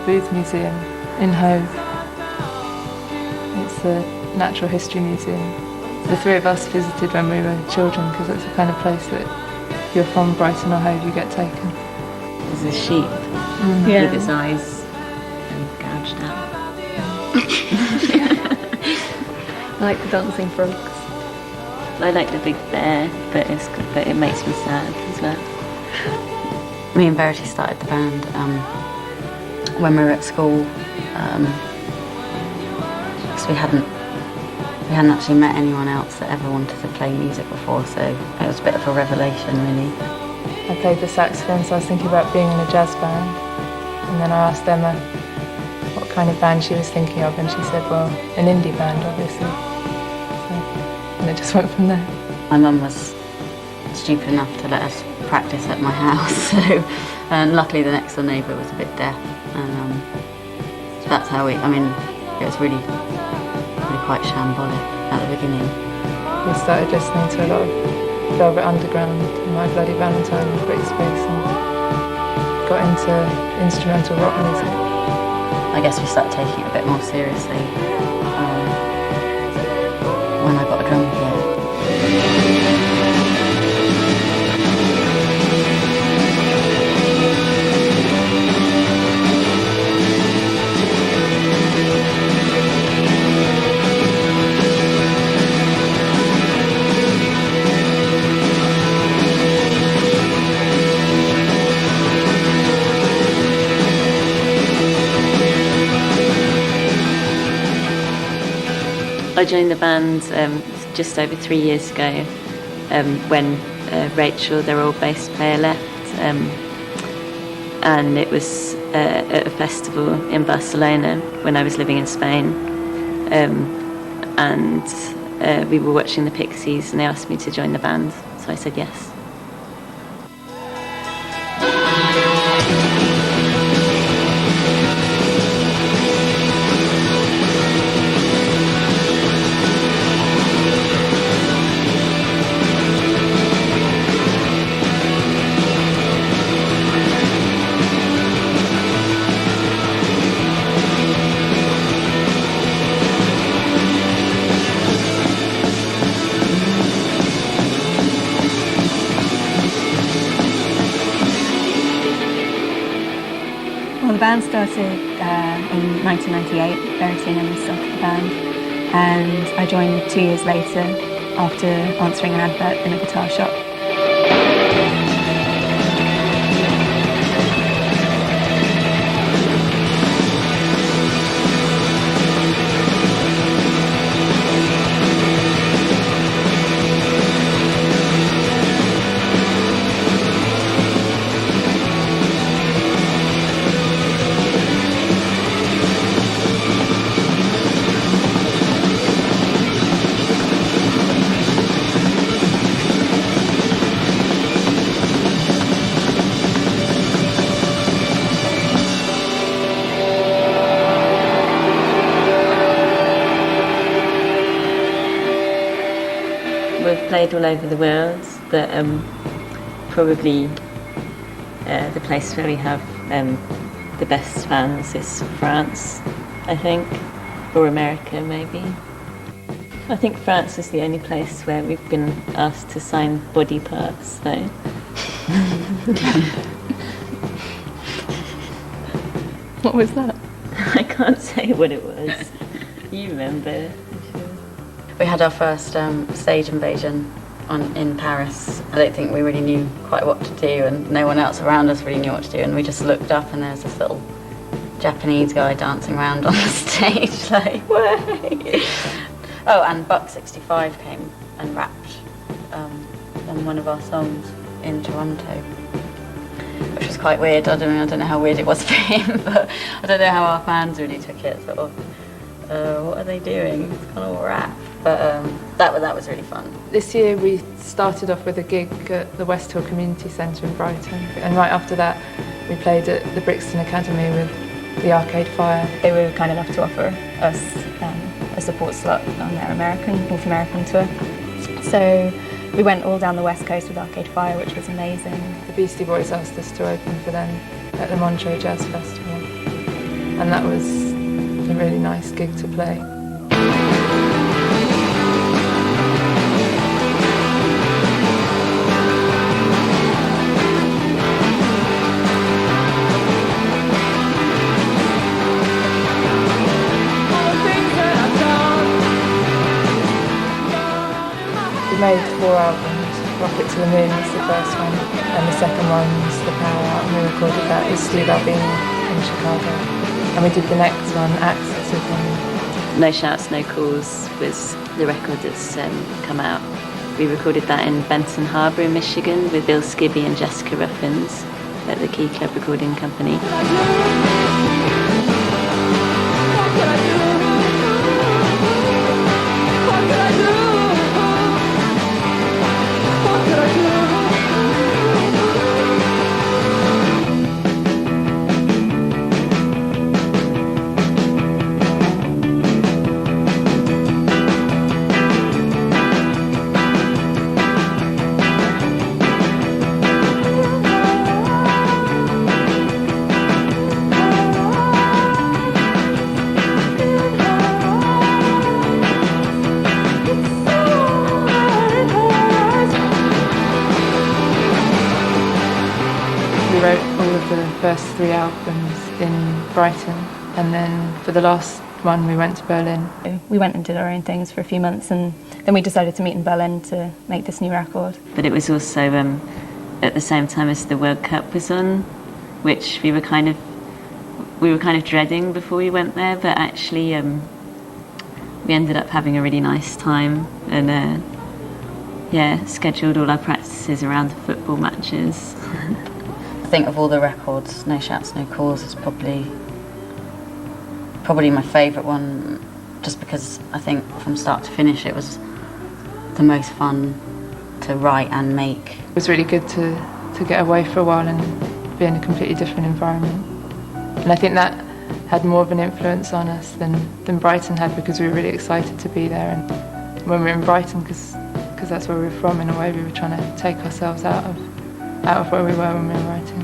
Booth Museum in Hove. It's the Natural History Museum. The three of us visited when we were children because it's the kind of place that if you're from Brighton or Hove you get taken. There's a sheep with its eyes gouged out. I like the dancing frogs. I like the big bear, but it makes me sad as well. Me and Verity started the band when we were at school, because we hadn't actually met anyone else that ever wanted to play music before, so it was a bit of a revelation, really. I played the saxophone, so I was thinking about being in a jazz band, and then I asked Emma what kind of band she was thinking of, and she said, well, an indie band, obviously. And it just went from there. My mum was stupid enough to let us practice at my house, and luckily the next door neighbour was a bit deaf, and that's how it was really quite shambolic at the beginning. We started listening to a lot of Velvet Underground and My Bloody Valentine and Britney Spears, and got into instrumental rock music. I guess we started taking it a bit more seriously when I got a drum kit. I joined the band just over 3 years ago when Rachel, their old bass player, left, and it was at a festival in Barcelona when I was living in Spain, and we were watching the Pixies and they asked me to join the band, so I said yes. Well, the band started in 1998. Verity and Emma started the band, and I joined 2 years later after answering an advert in a guitar shop. We've played all over the world, but probably the place where we have the best fans is France, I think, or America maybe. I think France is the only place where we've been asked to sign body parts, so. What was that? I can't say what it was. You remember? We had our first stage invasion in Paris. I don't think we really knew quite what to do, and no one else around us really knew what to do, and we just looked up and there was this little Japanese guy dancing around on the stage like, way! Oh, and Buck 65 came and rapped on one of our songs in Toronto, which was quite weird. I don't know how weird it was for him, but I don't know how our fans really took it, sort of, what are they doing? It's kind of rap. But that was really fun. This year we started off with a gig at the West Hill Community Centre in Brighton, and right after that we played at the Brixton Academy with the Arcade Fire. They were kind enough to offer us a support slot on their North American tour. So we went all down the West Coast with Arcade Fire, which was amazing. The Beastie Boys asked us to open for them at the Montreaux Jazz Festival. and that was a really nice gig to play. We made 4 albums. Rocket to the Moon was the first one, and the second one was The Power Out, and we recorded that with Steve Albini in Chicago. And we did the next one, Axis, with him. No Shouts, No Calls was the record that's come out. We recorded that in Benton Harbor in Michigan with Bill Skibby and Jessica Ruffins at the Key Club Recording Company. We wrote all of the first 3 albums in Brighton, and then for the last one we went to Berlin. We went and did our own things for a few months, and then we decided to meet in Berlin to make this new record. But it was also at the same time as the World Cup was on, which we were kind of dreading before we went there, but actually we ended up having a really nice time, and scheduled all our practices around the football matches. I think of all the records, No Shouts, No Calls is probably my favourite one, just because I think from start to finish it was the most fun to write and make. It was really good to get away for a while and be in a completely different environment. And I think that had more of an influence on us than Brighton had, because we were really excited to be there. And when we were in Brighton, because that's where we were from, in a way we were trying to take ourselves out of where we were when we were writing.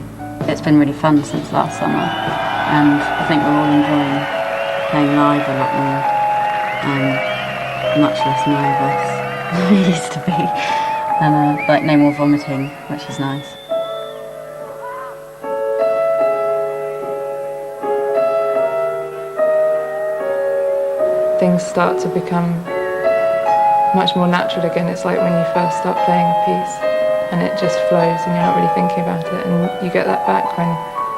It's been really fun since last summer, and I think we're all enjoying playing live a lot more, and much less nervous than we used to be, and like no more vomiting, which is nice. Things start to become much more natural again. It's like when you first start playing a piece and it just flows and you're not really thinking about it, and you get that back when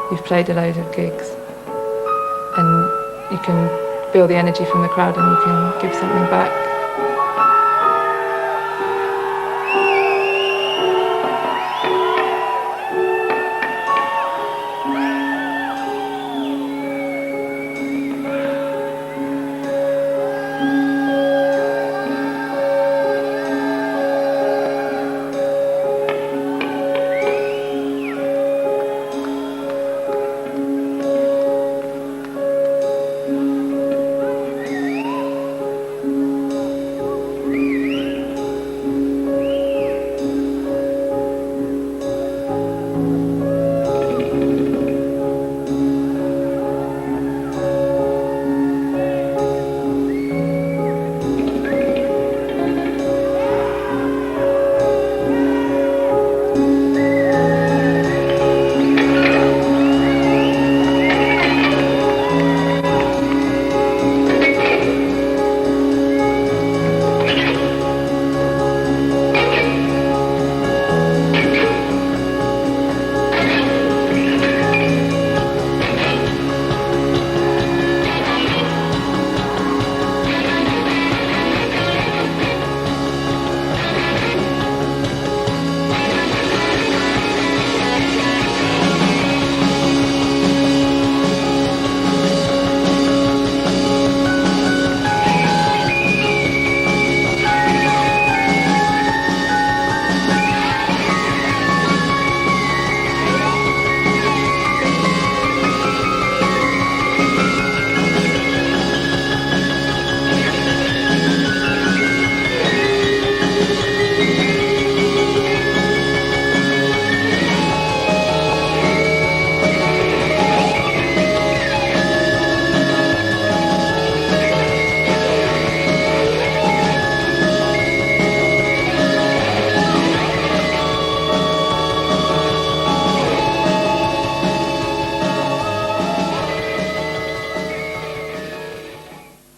you've played a load of gigs and you can feel the energy from the crowd and you can give something back.